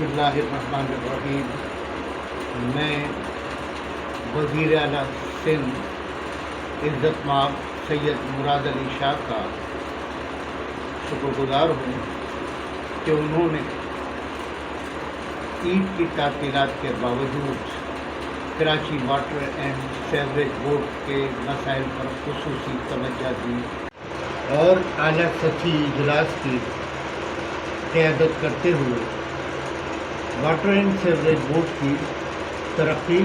बिस्मिल्लाहिर्रहमानिर्रहीम। मैं वज़ीर आला सिंध इज़्ज़त माब सैयद मुराद अली शाह का शुक्रगुज़ार हूँ कि उन्होंने ईद की तातीलात के बावजूद Karachi water and sewerage board के मसाइल पर खुसूसी तवज्जो दी और आला सतही इजलास की क़यादत करते हुए वाटर एंड सीवरेज बोर्ड की तरक्की,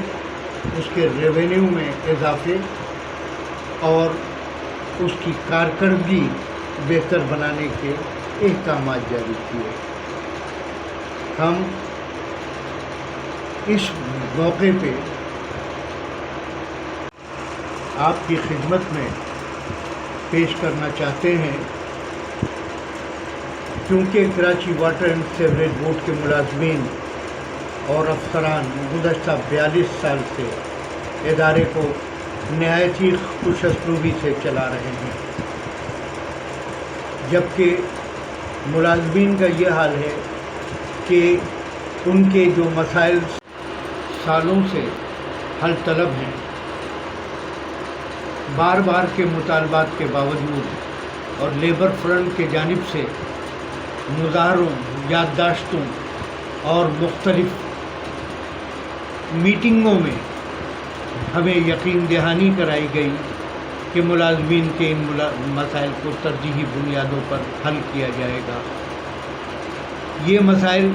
उसके रेवेन्यू में इजाफे और उसकी कारकर्दगी बेहतर बनाने के अहकामात जारी किए। हम इस मौके पे आपकी खिदमत में पेश करना चाहते हैं, क्योंकि Karachi water and sewerage board के मुलाजमीन और अफसरान गुज़श्ता 42 साल से इदारे को नहायत ही खुशअस्लूबी से चला रहे हैं, जबकि मुलाजमीन का ये हाल है कि उनके जो मसाइल सालों से हल तलब हैं, बार बार के मुतालबात के बावजूद और लेबर फ्रंट के जानिब से मुज़ाहरों, याददाश्तों और मुख्तलिफ मीटिंगों में हमें यकीन दहानी कराई गई कि मुलाजमीन के इन मसाइल को तरजीही बुनियादों पर हल किया जाएगा। ये मसाइल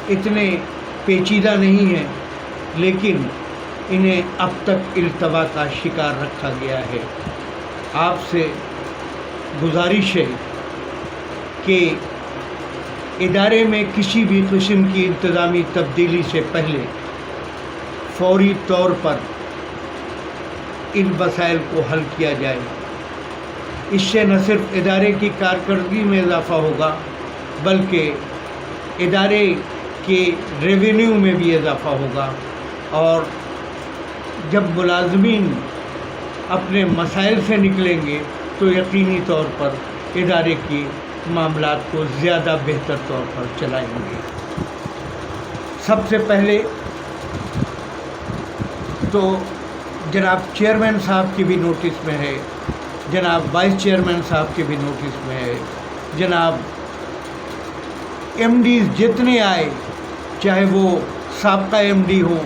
इतने पेचीदा नहीं हैं, लेकिन इन्हें अब तक इल्तवा का शिकार रखा गया है। आपसे गुजारिश है कि इदारे में किसी भी किस्म की इंतज़ामी तब्दीली से पहले फौरी तौर पर इन मसाइल को हल किया जाए। इससे न सिर्फ इदारे की कारकर्दगी में इजाफ़ा होगा, बल्कि इदारे के रेवेन्यू में भी इजाफ़ा होगा, और जब मुलाजमीन अपने मसाइल से निकलेंगे तो यकीनी तौर पर इदारे की मामलात को ज़्यादा बेहतर तौर पर चलाएंगे। सबसे पहले तो जनाब चेयरमैन साहब की भी नोटिस में है, जनाब वाइस चेयरमैन साहब की भी नोटिस में है, जनाब एमडीज़ जितने आए, चाहे वो साबका एमडी हो,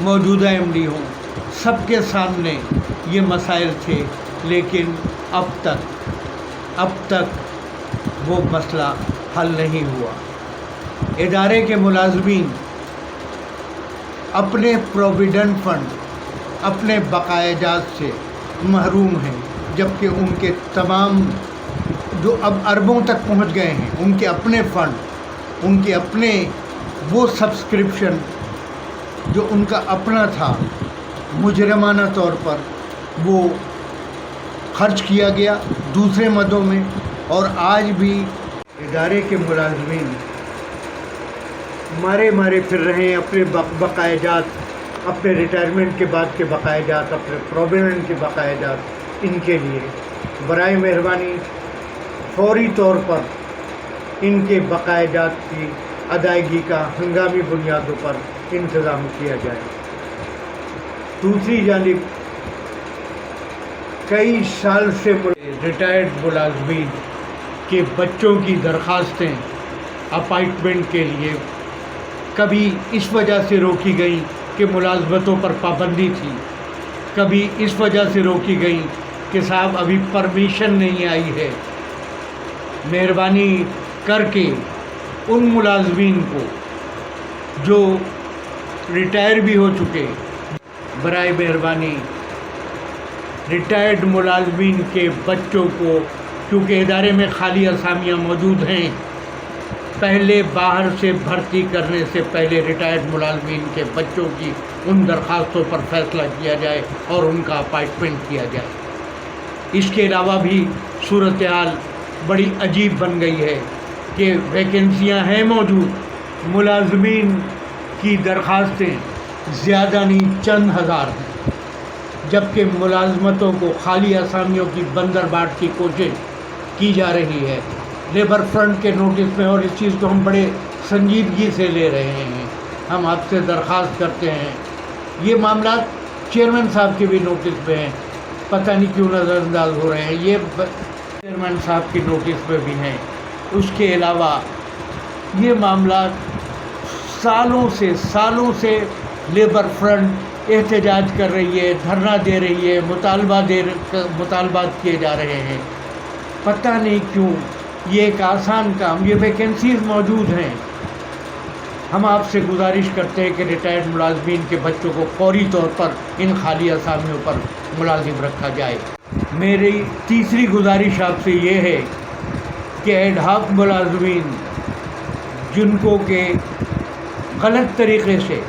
मौजूदा एमडी हो, सबके सामने ये मसाइल थे, लेकिन अब तक वो मसला हल नहीं हुआ। इदारे के मुलाजमीन अपने प्रोविडेंट फंड, अपने बकायाजात से महरूम हैं, जबकि उनके तमाम जो अब अरबों तक पहुंच गए हैं, उनके अपने फ़ंड, उनके अपने वो सब्सक्रिप्शन जो उनका अपना था, मुजरमाना तौर पर वो खर्च किया गया दूसरे मदों में, और आज भी इदारे के मुलाजमीन मारे फिर रहे हैं अपने बकायाजात, अपने रिटायरमेंट के बाद के बकायाजात, अपने प्रोविडेंट के बकायाजात। इनके लिए बराए मेहरबानी फौरी तौर पर इनके बकायाजात की अदायगी का हंगामी बुनियादों पर इंतज़ाम किया जाए। दूसरी जानिब कई साल से रिटायर्ड मुलाजमीन के बच्चों की दरख्वास्तें अपॉइंटमेंट के लिए कभी इस वजह से रोकी गई कि मुलाजमतों पर पाबंदी थी, कभी इस वजह से रोकी गई कि साहब अभी परमिशन नहीं आई है। मेहरबानी करके उन मुलाजमीन को जो रिटायर भी हो चुके, बराए मेहरबानी रिटायर्ड मुलाजमीन के बच्चों को, क्योंकि इदारे में खाली असामियाँ मौजूद हैं, पहले बाहर से भर्ती करने से पहले रिटायर्ड मुलाजमीन के बच्चों की उन दरख्वास्तों पर फैसला किया जाए और उनका अपॉइंटमेंट किया जाए। इसके अलावा भी सूरत हाल बड़ी अजीब बन गई है कि वैकेंसियां हैं मौजूद, मुलाजमीन की दरख्वास्तें ज़्यादा नहीं चंद हज़ार हैं, जबकि मुलाजमतों को खाली असामियों की बंदरबाट की कोशिश की जा रही है। लेबर फ्रंट के नोटिस में, और इस चीज़ को हम बड़े संजीदगी से ले रहे हैं। हम आपसे दरख्वास्त करते हैं, ये मामला चेयरमैन साहब के भी नोटिस पे हैं, पता नहीं क्यों नज़रअंदाज हो रहे हैं, ये चेयरमैन साहब की नोटिस पे भी हैं। उसके अलावा ये मामला सालों से लेबर फ्रंट एहतजाज कर रही है, धरना दे रही है, मुतालबात किए जा रहे हैं। पता नहीं क्यों ये एक आसान काम, ये वैकेंसीज़ मौजूद हैं। हम आपसे गुजारिश करते हैं कि रिटायर्ड मुलाजमीन के बच्चों को फौरी तौर पर इन खाली असामियों पर मुलाजिम रखा जाए। मेरी तीसरी गुजारिश आपसे ये है कि एडहॉक मुलाजमीन जिनको के गलत तरीक़े से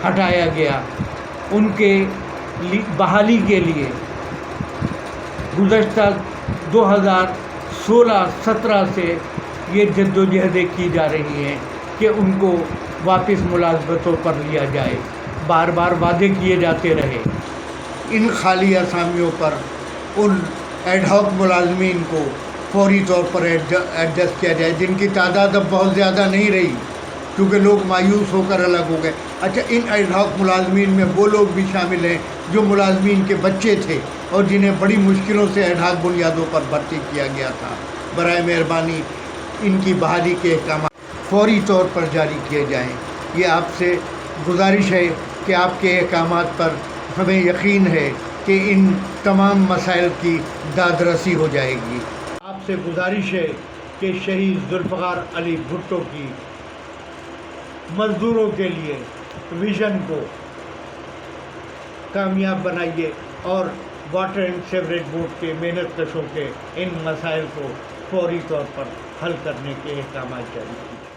हटाया गया, उनके बहाली के लिए गुज़श्ता 2016-17 से ये जद्दोजहदें की जा रही हैं कि उनको वापस मुलाजमतों पर लिया जाए। बार बार वादे किए जाते रहे। इन खाली असामियों पर उन एडहॉक मुलाजमीन को फौरी तौर पर एडजस्ट किया जाए, जिनकी तादाद अब बहुत ज़्यादा नहीं रही क्योंकि लोग मायूस होकर अलग हो गए। अच्छा, इन एडहॉक मुलाजमीन में वो लोग भी शामिल हैं जो मुलाजमीन के बच्चे थे और जिन्हें बड़ी मुश्किलों से एडहॉक बुनियादों पर भर्ती किया गया था। बराए मेहरबानी इनकी बहाली के अहकाम फौरी तौर पर जारी किए जाएँ। ये आपसे गुजारिश है कि आपके अहकामात पर हमें यकीन है कि इन तमाम मसाइल की दादरसी हो जाएगी। आपसे गुजारिश है कि शहीद जुल्फ़िकार अली भुट्टो की मज़दूरों के लिए विज़न को कामयाब बनाइए और वाटर एंड सीवरेज बोर्ड के मेहनत कशों के इन मसाइल को फौरी तौर पर हल करने के अहकाम जारी कीजिए।